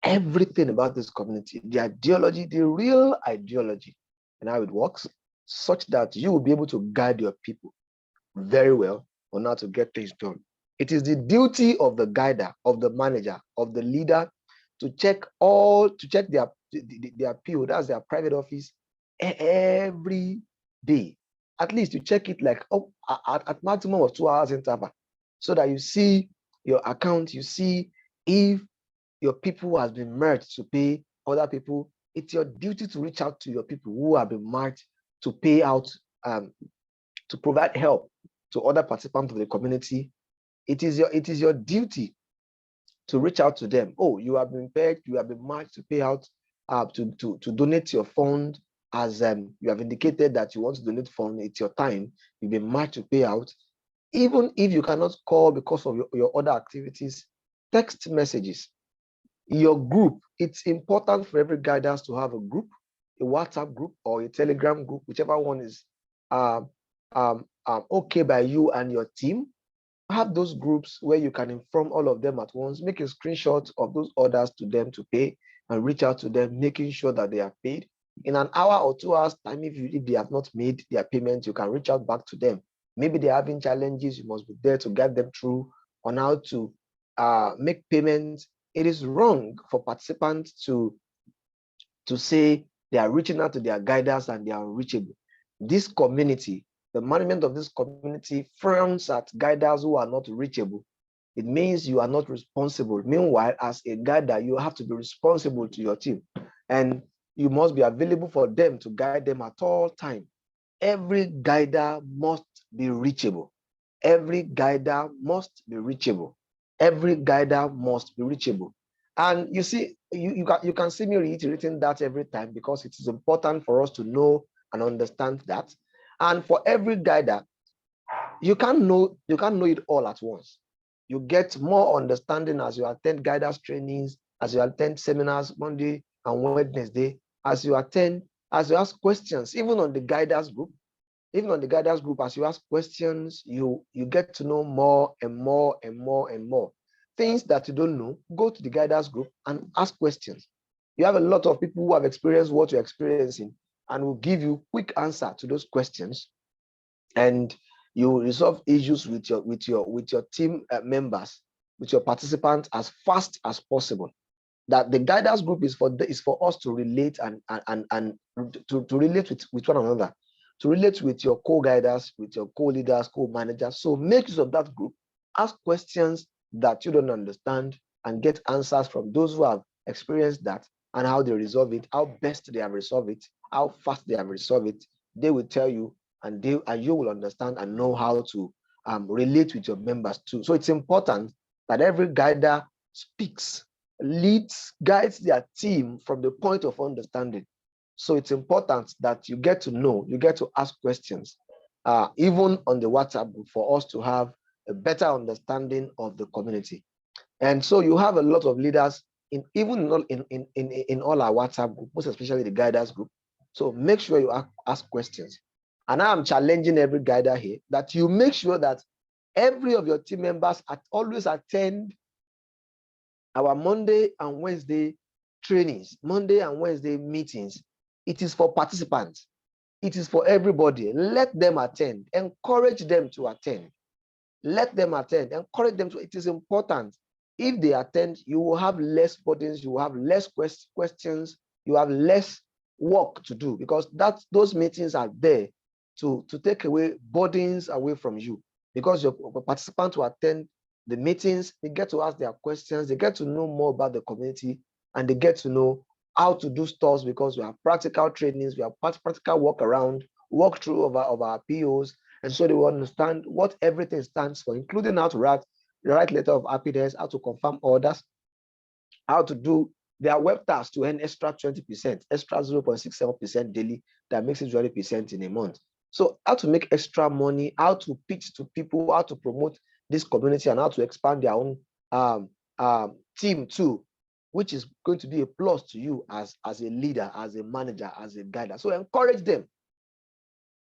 everything about this community, the ideology, the real ideology. and how it works, such that you will be able to guide your people very well on how to get things done. It is the duty of the guider, of the manager, of the leader to check their PO, that's their private office, every day. At least you check it like at maximum of 2 hours interval, so that you see your account, you see if your people has been merged to pay other people. It's your duty to reach out to your people who have been merged to pay out, to provide help to other participants of the community. It is your duty to reach out to them. Oh, you have been paid, you have been merged to pay out, to donate your fund, as you have indicated that you want to donate fund. It's your time. You've been merged to pay out. Even if you cannot call because of your other activities, text messages. Your group, it's important for every guidance to have a group, a WhatsApp group or a Telegram group, whichever one is okay by you and your team. Have those groups where you can inform all of them at once, make a screenshot of those orders to them to pay, and reach out to them, making sure that they are paid. In an hour or 2 hours time, if they have not made their payment, you can reach out back to them. Maybe they're having challenges, you must be there to guide them through on how to make payments. It is wrong for participants to say they are reaching out to their guiders and they are unreachable. This community, the management of this community, frowns at guiders who are not reachable. It means you are not responsible. Meanwhile, as a guider, you have to be responsible to your team, and you must be available for them to guide them at all times. Every guider must be reachable. Every guider must be reachable. Every guider must be reachable. And you see, you can see me reiterating that every time, because it is important for us to know and understand that. And for every guider, you can't know it all at once. You get more understanding as you attend guidance trainings, as you attend seminars Monday and Wednesday, as you ask questions, even on the guidance group. Even on the guidance group, as you ask questions, you get to know more and more and more and more. Things that you don't know, go to the guidance group and ask questions. You have a lot of people who have experienced what you're experiencing and will give you quick answer to those questions. And you resolve issues with your team members, with your participants as fast as possible. That the guidance group is for us to relate and to relate with one another, to relate with your co-guiders, with your co-leaders, co-managers. So make use of that group, ask questions that you don't understand, and get answers from those who have experienced that and how they resolve it, how best they have resolved it, how fast they have resolved it. They will tell you, and you will understand and know how to relate with your members too. So it's important that every guider speaks, leads, guides their team from the point of understanding. So it's important that you get to know, you get to ask questions, even on the WhatsApp group, for us to have a better understanding of the community. And so you have a lot of leaders in all our WhatsApp group, most especially the guiders group. So make sure you ask questions. And I'm challenging every guider here that you make sure that every of your team members always attend our Monday and Wednesday trainings, Monday and Wednesday meetings. It is for participants. It is for everybody. Let them attend. Encourage them to attend. Let them attend. Encourage them to. It is important. If they attend, you will have less burdens. You will have less questions. You have less work to do, because those meetings are there to take away burdens away from you. Because your participants who attend the meetings, they get to ask their questions. They get to know more about the community, and they get to know how to do stores, because we have practical trainings, we have practical walk through of our POs, and so they will understand what everything stands for, including how to write letter of happiness, how to confirm orders, how to do their web tasks to earn extra 20%, extra 0.67% daily, that makes it 20% in a month. So how to make extra money, how to pitch to people, how to promote this community, and how to expand their own team too, which is going to be a plus to you as a leader, as a manager, as a guider. So encourage them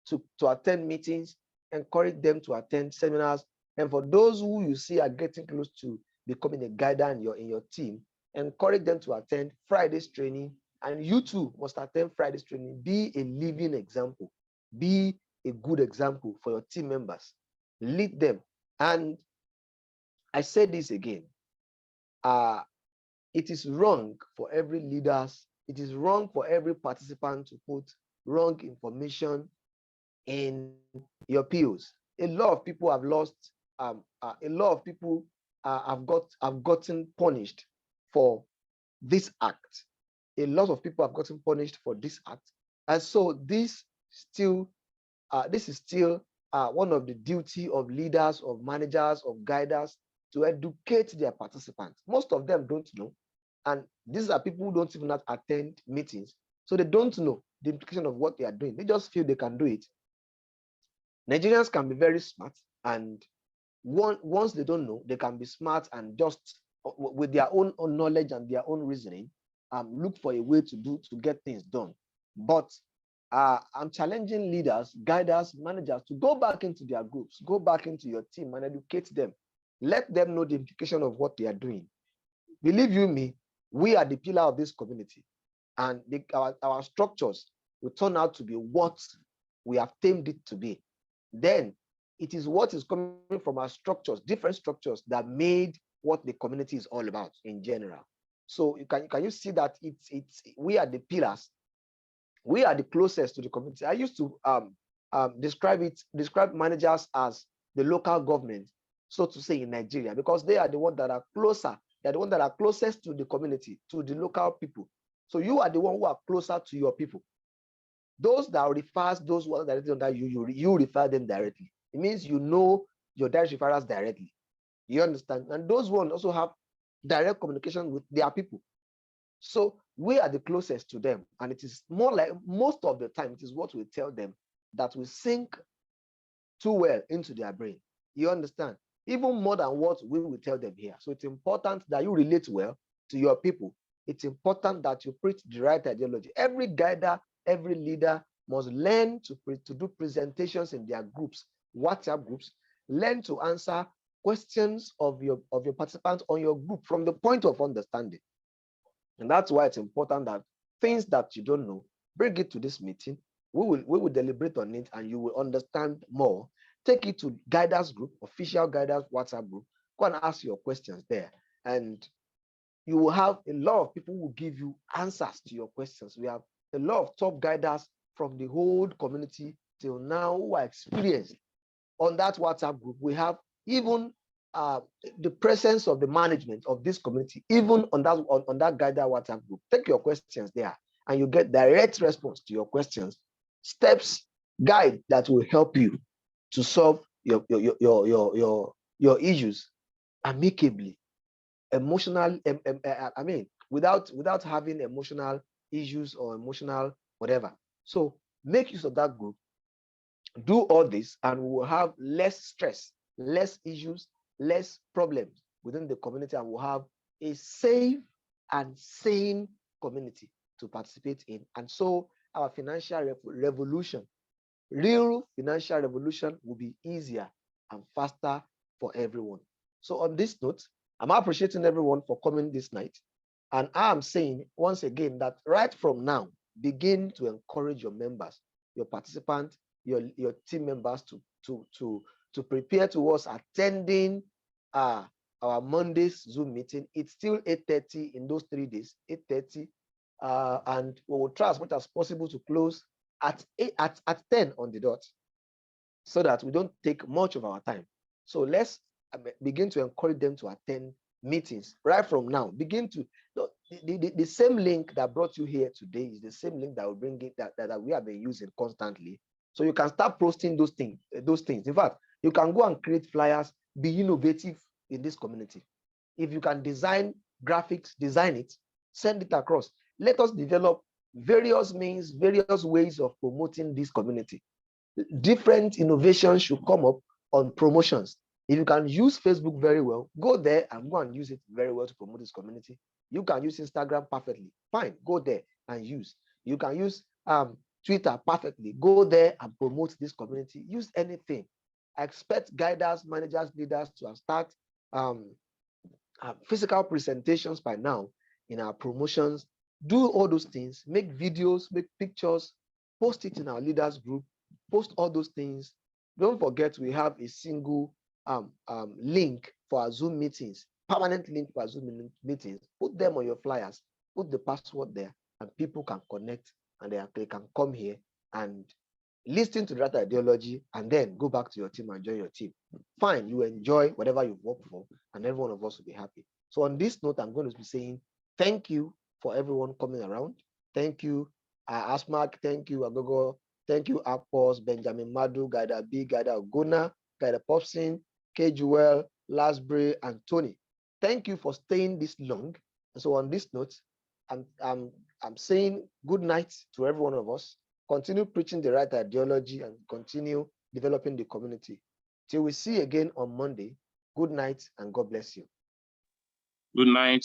to attend meetings, encourage them to attend seminars. And for those who you see are getting close to becoming a guider in your team, encourage them to attend Friday's training And you too must attend Friday's training. Be a living example. Be a good example for your team members. Lead them. And I say this again. It is wrong for every leaders. It is wrong for every participant to put wrong information in your POs. A lot of people have lost. A lot of people have gotten punished for this act. A lot of people have gotten punished for this act, and so this is still one of the duty of leaders, of managers, of guiders to educate their participants. Most of them don't know, and these are people who don't even attend meetings, so they don't know the implication of what they are doing. They just feel they can do it. Nigerians can be very smart, and once they don't know, they can be smart and just with their own knowledge and their own reasoning, look for a way to get things done. But I'm challenging leaders, guiders, managers to go back into their groups, go back into your team and educate them. Let them know the implication of what they are doing. Believe you me, we are the pillar of this community, and our structures will turn out to be what we have tamed it to be. Then it is what is coming from our structures, different structures, that made what the community is all about in general. So can you see that we are the pillars, we are the closest to the community. I used to describe managers as the local government, so to say, in Nigeria, because they are the ones that are closer. They're the ones that are closest to the community, to the local people. So you are the one who are closer to your people. Those that refers those who are directly under you refer them directly. It means you know your direct referrals directly. You understand? And those ones also have direct communication with their people. So we are the closest to them. And it is more like, most of the time, it is what we tell them that will sink too well into their brain. You understand? Even more than what we will tell them here. So it's important that you relate well to your people. It's important that you preach the right ideology. Every guider, every leader must learn to do presentations in their groups, WhatsApp groups, learn to answer questions of your participants on your group from the point of understanding. And that's why it's important that things that you don't know, bring it to this meeting. We will deliberate on it and you will understand more. Take it to guiders group, official guiders WhatsApp group. Go and ask your questions there. And you will have a lot of people who will give you answers to your questions. We have a lot of top guiders from the whole community till now who are experienced. On that WhatsApp group, we have even the presence of the management of this community, even on that guider WhatsApp group. Take your questions there and you get direct response to your questions, steps, guide that will help you to solve your issues amicably, emotional, without having emotional issues or emotional whatever. So make use of that group, do all this, and we will have less stress, less issues, less problems within the community, and we'll have a safe and sane community to participate in. And so our financial revolution, real financial revolution, will be easier and faster for everyone. So on this note, I'm appreciating everyone for coming this night. And I'm saying once again that right from now, begin to encourage your members, your participants, your team members to prepare towards attending our Monday's Zoom meeting. It's still 8:30 in those 3 days, 8:30. And we will try as much as possible to close at 10 on the dot, so that we don't take much of our time. So let's begin to encourage them to attend meetings right from now. Begin to, the same link that brought you here today is the same link that will bring it that we have been using constantly. So you can start posting those things. In fact, you can go and create flyers, be innovative in this community. If you can design graphics, design it, send it across. Let us develop various means, various ways of promoting this community. Different innovations should come up on promotions. If you can use Facebook very well, go there and go and use it very well to promote this community. You can use Instagram perfectly. Fine, go there and use. You can use Twitter perfectly. Go there and promote this community. Use anything. I expect guiders, managers, leaders to start physical presentations by now in our promotions Do all those things, make videos, make pictures, post it in our leaders group, post all those things. Don't forget we have a single link for our Zoom meetings, permanent link for our Zoom meetings. Put them on your flyers, put the password there, and people can connect and they can come here and listen to that ideology and then go back to your team and join your team. Fine, you enjoy whatever you've worked for, and every one of us will be happy. So on this note, I'm going to be saying thank you for everyone coming around. Thank you, Asmak. Thank you, Agogo. Thank you, Apos, Benjamin Madu, Gaida B, Gaida Ogona, Gaida Popsin, K. Jewel, Lasbury, and Tony. Thank you for staying this long. And so on this note, I'm saying good night to every one of us. Continue preaching the right ideology and continue developing the community. Till we see again on Monday, good night and God bless you. Good night.